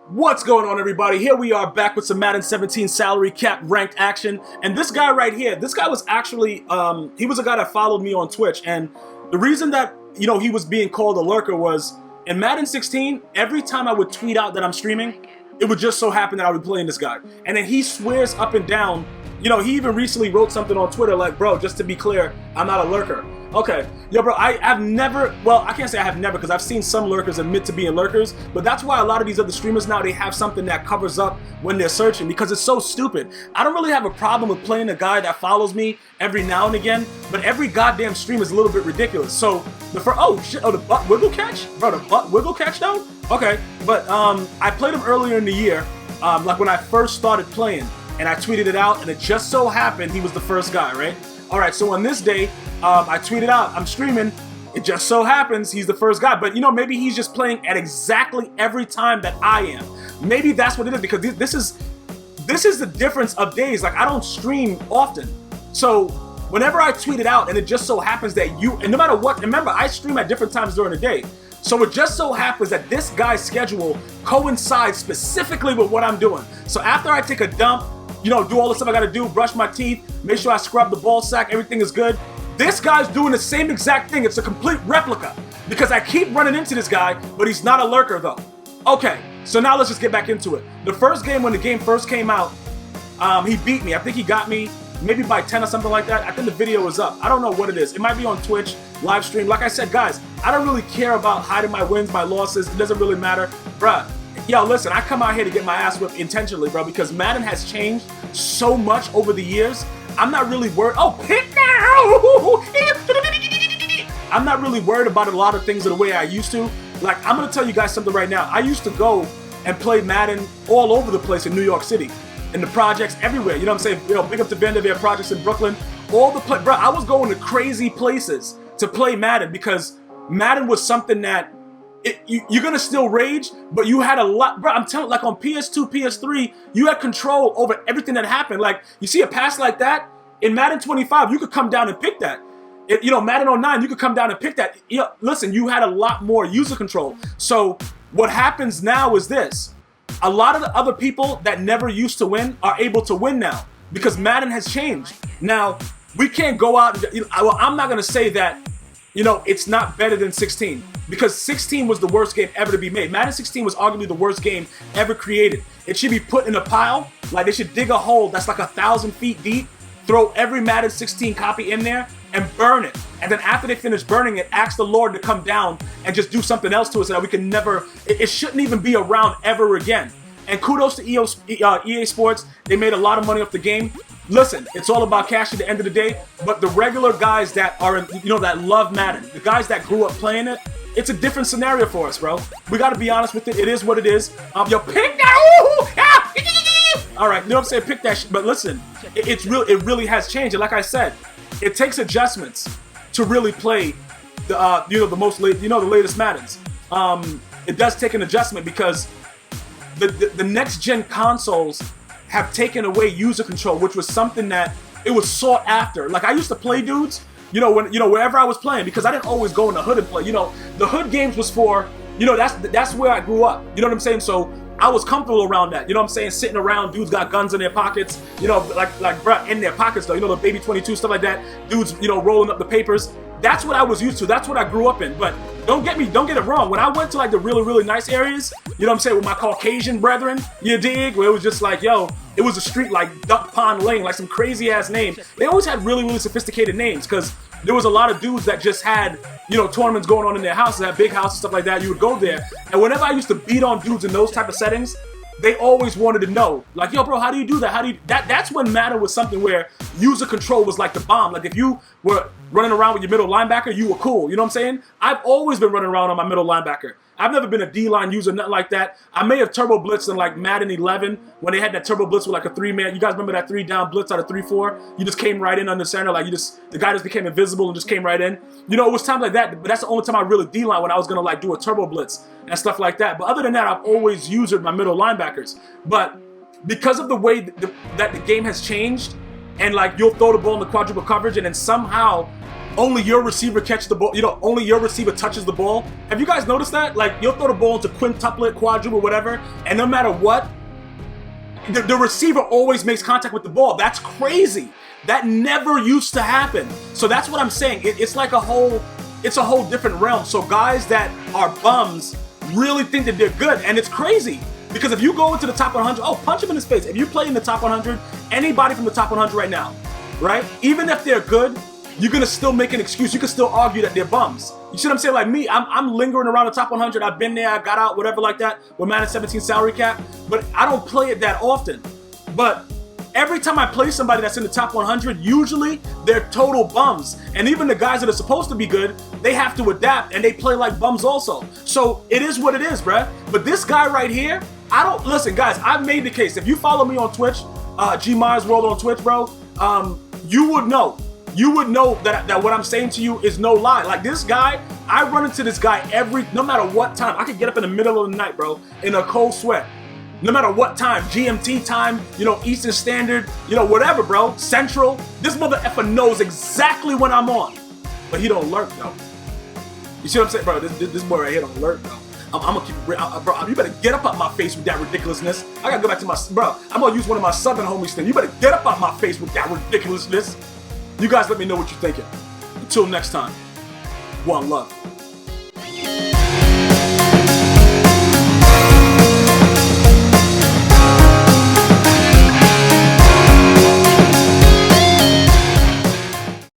What's going on, everybody? Here we are back with some Madden 17 salary cap ranked action. And this guy right here, this guy was actually, he was a guy that followed me on Twitch. And the reason that, he was being called a lurker was in Madden 16, every time I would tweet out that I'm streaming, it would just so happen that I would be playing this guy. And then he swears up and down, he even recently wrote something on Twitter like, bro, just to be clear, I'm not a lurker. Okay, yo, bro, I've never, well, I can't say I have never, because I've seen some lurkers admit to being lurkers, but that's why a lot of these other streamers now, they have something that covers up when they're searching, because it's so stupid. I don't really have a problem with playing a guy that follows me every now and again, but every goddamn stream is a little bit ridiculous. So, the butt wiggle catch? Bro, the butt wiggle catch, though? Okay, but I played him earlier in the year, like when I first started playing, and I tweeted it out, and it just so happened he was the first guy, right? Alright, so on this day, I tweeted out, I'm streaming, it just so happens he's the first guy, but maybe he's just playing at exactly every time that I am. Maybe that's what it is, because this is the difference of days. Like, I don't stream often, so whenever I tweet it out, and it just so happens that and no matter what, remember, I stream at different times during the day, so it just so happens that this guy's schedule coincides specifically with what I'm doing. So after I take a dump, do all the stuff I gotta do, brush my teeth, make sure I scrub the ball sack, everything is good. This guy's doing the same exact thing. It's a complete replica because I keep running into this guy, but he's not a lurker though. Okay, so now let's just get back into it. The first game, when the game first came out, he beat me. I think he got me maybe by 10 or something like that. I think the video is up. I don't know what it is. It might be on Twitch, live stream. Like I said, guys, I don't really care about hiding my wins, my losses. It doesn't really matter. Bruh, yo, listen, I come out here to get my ass whipped intentionally, bro, because Madden has changed so much over the years. I'm not really worried. Oh, pick now! I'm not really worried about a lot of things the way I used to. Like, I'm gonna tell you guys something right now. I used to go and play Madden all over the place in New York City, in the projects, everywhere. You know what I'm saying? Big up to Vanderveer projects in Brooklyn. Bro, I was going to crazy places to play Madden because Madden was something that you're gonna still rage, but you had a lot, bro. I'm telling, like on PS2, PS3, you had control over everything that happened. Like, you see a pass like that in Madden 25, you could come down and pick that. Madden 09, you could come down and pick that. Listen, you had a lot more user control. So what happens now is this: a lot of the other people that never used to win are able to win now because Madden has changed. Now we can't go out. Well, I'm not gonna say that. It's not better than 16 because 16 was the worst game ever to be made. Madden 16 was arguably the worst game ever created. It should be put in a pile, like they should dig a hole that's like 1,000 feet deep, throw every Madden 16 copy in there and burn it. And then after they finish burning it, ask the Lord to come down and just do something else to it so that we can never, it shouldn't even be around ever again. And kudos to EA Sports. They made a lot of money off the game. Listen, it's all about cash at the end of the day, but the regular guys that are, that love Madden, the guys that grew up playing it, it's a different scenario for us, bro. We gotta be honest with it. It is what it is. Yo, pick that! All right, you know what I'm saying? Pick that shit. But listen, it really has changed. And like I said, it takes adjustments to really play the the latest Maddens. It does take an adjustment because the next gen consoles have taken away user control, which was something that it was sought after. Like, I used to play dudes, wherever I was playing, because I didn't always go in the hood and play. The hood games was for, that's where I grew up. You know what I'm saying? So I was comfortable around that. You know what I'm saying? Sitting around, dudes got guns in their pockets, like bruh, in their pockets though. The baby 22 stuff like that. Dudes, rolling up the papers. That's what I was used to. That's what I grew up in. But don't get it wrong. When I went to like the really, really nice areas, you know what I'm saying, with my Caucasian brethren, you dig? Where it was just like, yo, it was a street like Duck Pond Lane, like some crazy ass name. They always had really, really sophisticated names because there was a lot of dudes that just had, tournaments going on in their houses, had big houses, stuff like that. You would go there. And whenever I used to beat on dudes in those type of settings, they always wanted to know, like, yo, bro, how do you do that? How do you, that's when Madden was something where user control was like the bomb. Like, if you were running around with your middle linebacker, you were cool. You know what I'm saying? I've always been running around on my middle linebacker. I've never been a D-line user, nothing like that. I may have turbo blitzed in like Madden 11 when they had that turbo blitz with like a 3-man. You guys remember that 3-down blitz out of 3-4? You just came right in under center, like the guy just became invisible and just came right in. It was times like that, but that's the only time I really D-line, when I was gonna like do a turbo blitz and stuff like that. But other than that, I've always used my middle linebackers. But because of the way that the game has changed, and like you'll throw the ball in the quadruple coverage, and then somehow only your receiver catches the ball, you know, only your receiver touches the ball. Have you guys noticed that? Like, you'll throw the ball into quintuplet, quadruple, whatever, and no matter what, the receiver always makes contact with the ball. That's crazy. That never used to happen. So that's what I'm saying. It's like it's a whole different realm. So guys that are bums really think that they're good, and it's crazy. Because if you go into the top 100, oh, punch him in his face. If you play in the top 100, anybody from the top 100 right now, right? Even if they're good, you're gonna still make an excuse. You can still argue that they're bums. You see what I'm saying? Like me, I'm lingering around the top 100. I've been there, I got out, whatever like that, with Madden 17 salary cap, but I don't play it that often. But every time I play somebody that's in the top 100, usually they're total bums. And even the guys that are supposed to be good, they have to adapt and they play like bums also. So it is what it is, bruh. But this guy right here, listen, guys, I've made the case. If you follow me on Twitch, GmiasWorld on Twitch, bro, you would know. You would know that what I'm saying to you is no lie. Like this guy, I run into this guy no matter what time. I could get up in the middle of the night, bro, in a cold sweat. No matter what time, GMT time, you know, Eastern Standard, you know, whatever, bro, Central. This mother effer knows exactly when I'm on. But he don't lurk, though. You see what I'm saying, bro? This boy right here don't lurk, though. I'm gonna keep it real, bro. You better get up out my face with that ridiculousness. I gotta go back to my, bro. I'm gonna use one of my Southern homies thing. You better get up out my face with that ridiculousness. You guys let me know what you're thinking. Until next time, one love.